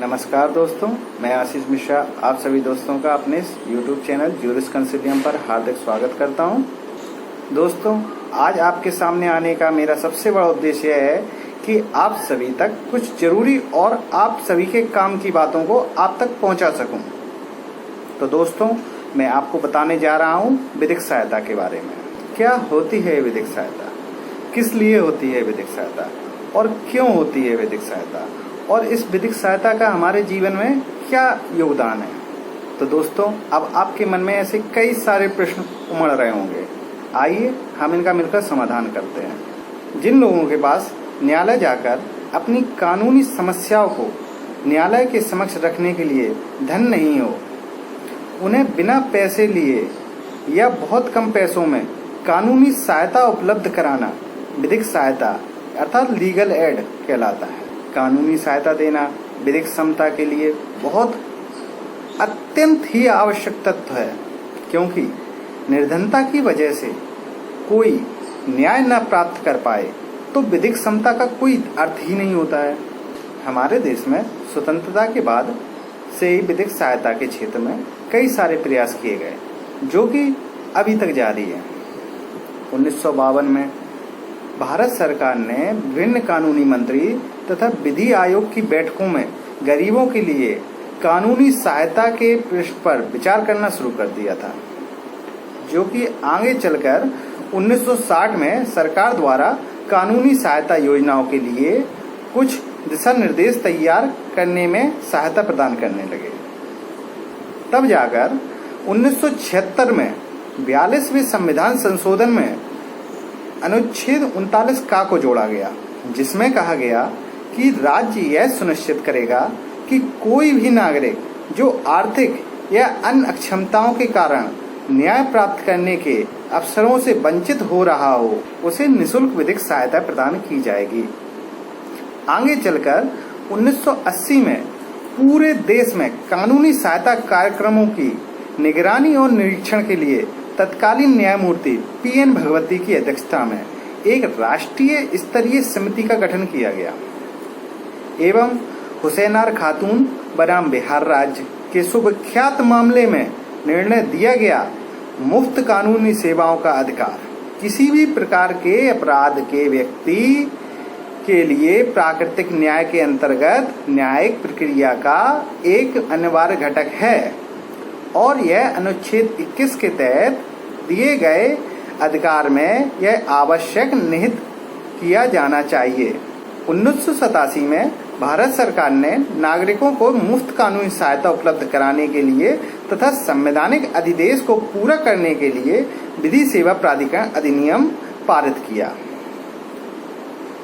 नमस्कार दोस्तों, मैं आशीष मिश्रा आप सभी दोस्तों का अपने YouTube चैनल ज्यूरिस कंसिलियम पर हार्दिक स्वागत करता हूं। दोस्तों, आज आपके सामने आने का मेरा सबसे बड़ा उद्देश्य यह है कि आप सभी तक कुछ जरूरी और आप सभी के काम की बातों को आप तक पहुंचा सकूं। तो दोस्तों, मैं आपको बताने जा रहा हूं विधिक सहायता के बारे में। क्या होती है विधिक सहायता, किस लिए होती है विधिक सहायता और क्यों होती है विधिक सहायता, और इस विधिक सहायता का हमारे जीवन में क्या योगदान है। तो दोस्तों, अब आपके मन में ऐसे कई सारे प्रश्न उमड़ रहे होंगे। आइए हम इनका मिलकर समाधान करते हैं। जिन लोगों के पास न्यायालय जाकर अपनी कानूनी समस्याओं को न्यायालय के समक्ष रखने के लिए धन नहीं हो, उन्हें बिना पैसे लिए या बहुत कम पैसों में कानूनी सहायता उपलब्ध कराना विधिक सहायता अर्थात लीगल एड कहलाता है। कानूनी सहायता देना विधिक समता के लिए बहुत अत्यंत ही आवश्यक तत्व है, क्योंकि निर्धनता की वजह से कोई न्याय न प्राप्त कर पाए तो विधिक समता का कोई अर्थ ही नहीं होता है। हमारे देश में स्वतंत्रता के बाद से ही विधिक सहायता के क्षेत्र में कई सारे प्रयास किए गए, जो कि अभी तक जारी है। 1952 में भारत सरकार ने विभिन्न कानूनी मंत्री तथा विधि आयोग की बैठकों में गरीबों के लिए कानूनी सहायता के पृष्ठ पर विचार करना शुरू कर दिया था, जो कि आगे चलकर 1960 में सरकार द्वारा कानूनी सहायता योजनाओं के लिए कुछ दिशा निर्देश तैयार करने में सहायता प्रदान करने लगे। तब जाकर 1976 में 42वें संविधान संशोधन में अनुच्छेद 39 का को जोड़ा गया, जिसमें कहा गया कि राज्य यह सुनिश्चित करेगा कि कोई भी नागरिक जो आर्थिक या अन्य अक्षमताओं के कारण न्याय प्राप्त करने के अवसरों से वंचित हो रहा हो, उसे निःशुल्क विधिक सहायता प्रदान की जाएगी। आगे चलकर 1980 में पूरे देश में कानूनी सहायता कार्यक्रमों की निगरानी और निरीक्षण के लिए तत्कालीन न्यायमूर्ति पीएन भगवती की अध्यक्षता में एक राष्ट्रीय स्तरीय समिति का गठन किया गया एवं हुसैनार खातून बनाम बिहार राज्य के सुविख्यात मामले में निर्णय दिया गया। मुफ्त कानूनी सेवाओं का अधिकार किसी भी प्रकार के अपराध के व्यक्ति के लिए प्राकृतिक न्याय के अंतर्गत न्यायिक प्रक्रिया का एक अनिवार्य घटक है, और यह अनुच्छेद 21 के तहत दिए गए अधिकार में यह आवश्यक निहित किया जाना चाहिए। 1987 में भारत सरकार ने नागरिकों को मुफ्त कानूनी सहायता उपलब्ध कराने के लिए तथा संवैधानिक अधिदेश को पूरा करने के लिए विधि सेवा प्राधिकरण अधिनियम पारित किया।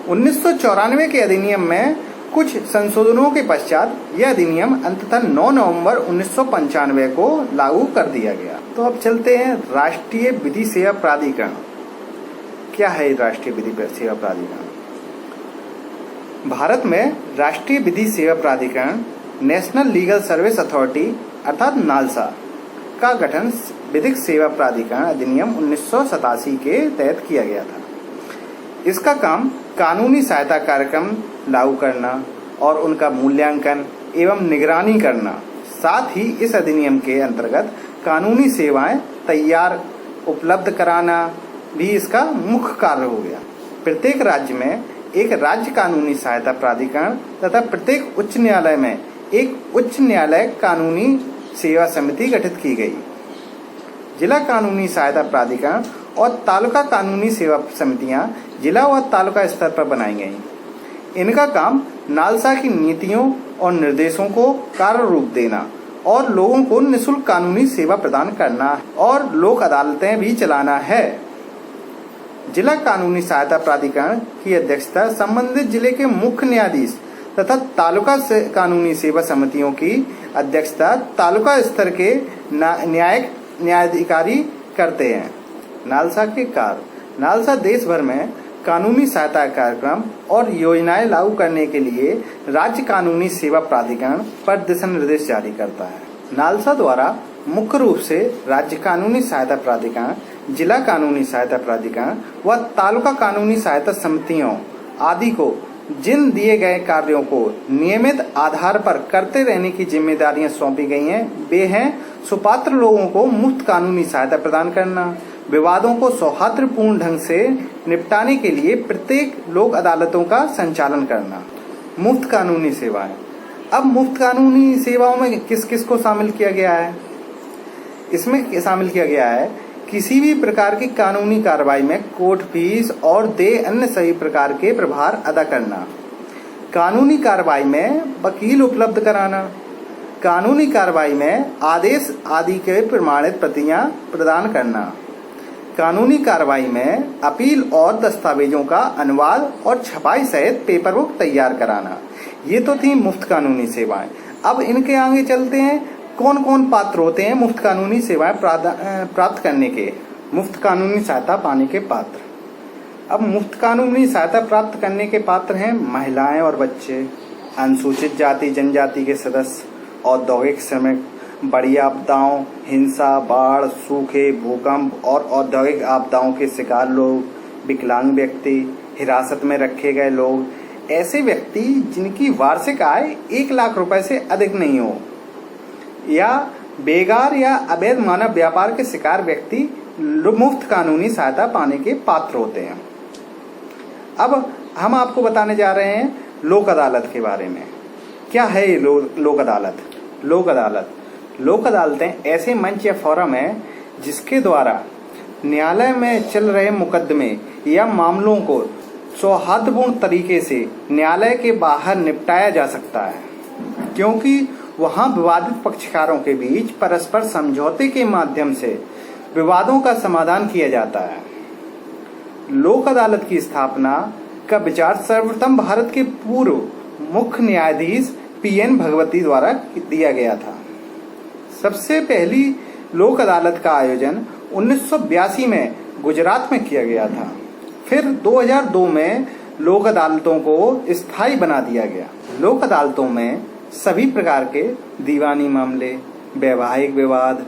1994 के अधिनियम में कुछ संशोधनों के पश्चात यह अधिनियम अंततः 9 नवंबर 1995 को लागू कर दिया गया। तो अब चलते हैं राष्ट्रीय विधि सेवा प्राधिकरण। क्या है राष्ट्रीय विधि सेवा प्राधिकरण? भारत में राष्ट्रीय विधि सेवा प्राधिकरण नेशनल लीगल सर्विस अथॉरिटी अर्थात नालसा का गठन विधिक सेवा प्राधिकरण अधिनियम 1987 के तहत किया गया था। इसका काम कानूनी सहायता कार्यक्रम लागू करना और उनका मूल्यांकन एवं निगरानी करना, साथ ही इस अधिनियम के अंतर्गत कानूनी सेवाएं तैयार उपलब्ध कराना भी इसका मुख्य कार्य हो गया। प्रत्येक राज्य में एक राज्य कानूनी सहायता प्राधिकरण तथा प्रत्येक उच्च न्यायालय में एक उच्च न्यायालय कानूनी सेवा समिति गठित की गई। जिला कानूनी सहायता प्राधिकरण और तालुका कानूनी सेवा समितियां जिला व तालुका स्तर पर बनाई गई। इनका काम नालसा की नीतियों और निर्देशों को कार्य रूप देना और लोगों को निःशुल्क कानूनी सेवा प्रदान करना और लोक अदालतें भी चलाना है। जिला कानूनी सहायता प्राधिकरण की अध्यक्षता संबंधित जिले के मुख्य न्यायाधीश तथा तालुका से कानूनी सेवा समितियों की अध्यक्षता तालुका स्तर के न्यायिक न्यायाधिकारी करते हैं। नालसा के कार्य: नालसा देश भर में कानूनी सहायता कार्यक्रम और योजनाएं लागू करने के लिए राज्य कानूनी सेवा प्राधिकरण पर दिशा निर्देश जारी करता है। नालसा द्वारा मुख्य रूप से राज्य कानूनी सहायता प्राधिकरण, जिला कानूनी सहायता प्राधिकरण व तालुका कानूनी सहायता समितियों आदि को जिन दिए गए कार्यों को नियमित आधार पर करते रहने की जिम्मेदारियां सौंपी गई हैं वे हैं सुपात्र लोगों को मुफ्त कानूनी सहायता प्रदान करना, विवादों को सौहार्दपूर्ण ढंग से निपटाने के लिए प्रत्येक लोक अदालतों का संचालन करना। मुफ्त कानूनी सेवाएं। अब मुफ्त कानूनी सेवाओं में किस किस को शामिल किया गया है? इसमें शामिल किया गया है किसी भी प्रकार की कानूनी कार्रवाई में कोर्ट फीस और अन्य सभी प्रकार के प्रभार अदा करना, कानूनी कार्रवाई में वकील उपलब्ध कराना, कानूनी कार्रवाई में आदेश आदि के प्रमाणित प्रतियां प्रदान करना, कानूनी कार्रवाई में अपील और दस्तावेजों का अनुवाद और छपाई सहित पेपरवर्क तैयार कराना। ये तो थी मुफ्त कानूनी सेवाएं। अब इनके आगे चलते हैं कौन कौन पात्र होते हैं मुफ्त कानूनी सेवाएं प्राप्त करने के, मुफ्त कानूनी सहायता पाने के पात्र। अब मुफ्त कानूनी सहायता प्राप्त करने के पात्र हैं महिलाएं और बच्चे, अनुसूचित जाति जनजाति के सदस्य, औद्योगिक श्रमिक, बड़ी आपदाओं, हिंसा, बाढ़, सूखे, भूकंप और औद्योगिक आपदाओं के शिकार लोग, विकलांग व्यक्ति, हिरासत में रखे गए लोग, ऐसे व्यक्ति जिनकी वार्षिक आय 1 लाख रुपए से अधिक नहीं हो, या बेगार या अवैध मानव व्यापार के शिकार व्यक्ति मुफ्त कानूनी सहायता पाने के पात्र होते हैं। अब हम आपको बताने जा रहे हैं लोक अदालत के बारे में। क्या है ये लोक अदालत? लोक अदालतें ऐसे मंच या फोरम है जिसके द्वारा न्यायालय में चल रहे मुकदमे या मामलों को सौहार्दपूर्ण तरीके से न्यायालय के बाहर निपटाया जा सकता है, क्योंकि वहां विवादित पक्षकारों के बीच परस्पर समझौते के माध्यम से विवादों का समाधान किया जाता है। लोक अदालत की स्थापना का विचार सर्वप्रथम भारत के पूर्व मुख्य न्यायाधीश PN भगवती द्वारा दिया गया था। सबसे पहली लोक अदालत का आयोजन 1982 में गुजरात में किया गया था। फिर 2002 में लोक अदालतों को स्थायी बना दिया गया। लोक अदालतों में सभी प्रकार के दीवानी मामले, वैवाहिक विवाद,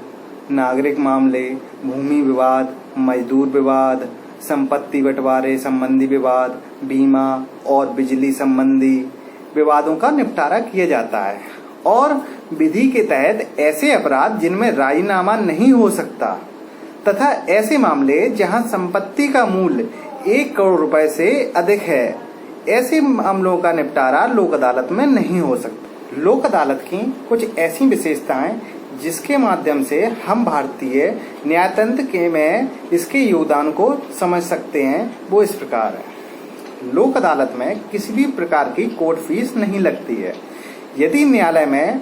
नागरिक मामले, भूमि विवाद, मजदूर विवाद, संपत्ति बंटवारे संबंधी विवाद, बीमा और बिजली संबंधी विवादों का निपटारा किया जाता है। और विधि के तहत ऐसे अपराध जिनमें राजीनामा नहीं हो सकता तथा ऐसे मामले जहां संपत्ति का मूल्य 1 करोड़ रुपए से अधिक है, ऐसे मामलों का निपटारा लोक अदालत में नहीं हो सकता। लोक अदालत की कुछ ऐसी विशेषताएं जिसके माध्यम से हम भारतीय न्यायतंत्र के में इसके योगदान को समझ सकते हैं, वो इस प्रकार है। लोक अदालत में किसी भी प्रकार की कोर्ट फीस नहीं लगती है। यदि न्यायालय में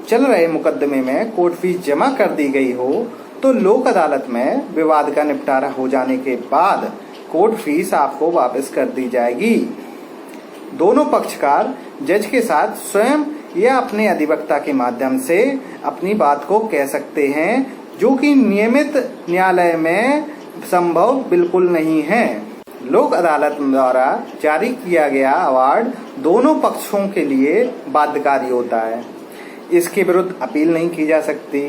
चल रहे मुकदमे में कोर्ट फीस जमा कर दी गई हो तो लोक अदालत में विवाद का निपटारा हो जाने के बाद कोर्ट फीस आपको वापस कर दी जाएगी। दोनों पक्षकार जज के साथ स्वयं या अपने अधिवक्ता के माध्यम से अपनी बात को कह सकते हैं, जो कि नियमित न्यायालय में संभव बिल्कुल नहीं है। लोक अदालत द्वारा जारी किया गया अवार्ड दोनों पक्षों के लिए बाध्यकारी होता है। इसके विरुद्ध अपील नहीं की जा सकती।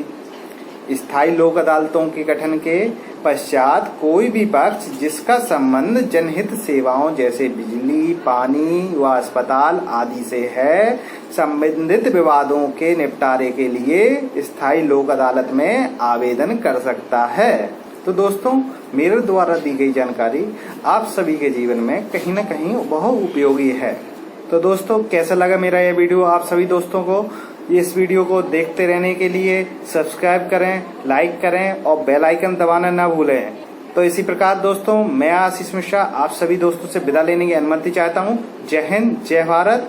स्थायी लोक अदालतों के गठन के पश्चात कोई भी पक्ष जिसका संबंध जनहित सेवाओं जैसे बिजली, पानी व अस्पताल आदि से है, संबंधित विवादों के निपटारे के लिए स्थायी लोक अदालत में आवेदन कर सकता है। तो दोस्तों, मेरे द्वारा दी गई जानकारी आप सभी के जीवन में कहीं न कहीं बहुत उपयोगी है। तो दोस्तों, कैसा लगा मेरा यह वीडियो आप सभी दोस्तों को? इस वीडियो को देखते रहने के लिए सब्सक्राइब करें, लाइक करें और बेल आइकन दबाना ना भूलें। तो इसी प्रकार दोस्तों, मैं आशीष मिश्रा आप सभी दोस्तों से विदा लेने की अनुमति चाहता हूँ। जय हिंद, जय भारत।